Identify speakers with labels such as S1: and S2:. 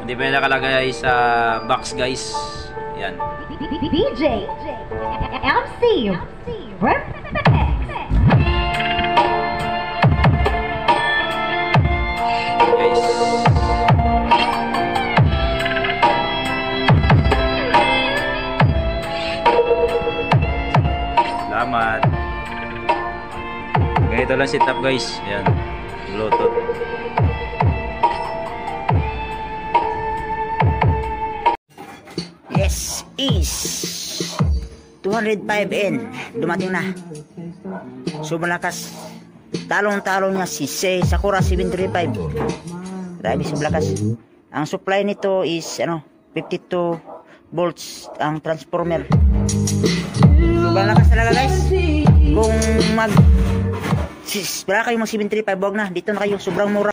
S1: Hindi pa yung nakalagay sa box, guys. Yan.
S2: DJ MC
S1: Guys. Salamat. Ganito lang setup, guys. Yan. Bluetooth.
S3: Yes, is 205N dumating na. So malakas. Talong-talong niya si Sakura 735. Grabe si malakas. Ang supply nito is 52 volts ang transformer. So malakas talaga, guys. Kung wala kayo mag 735, wag na. Dito na kayo, sobrang mura.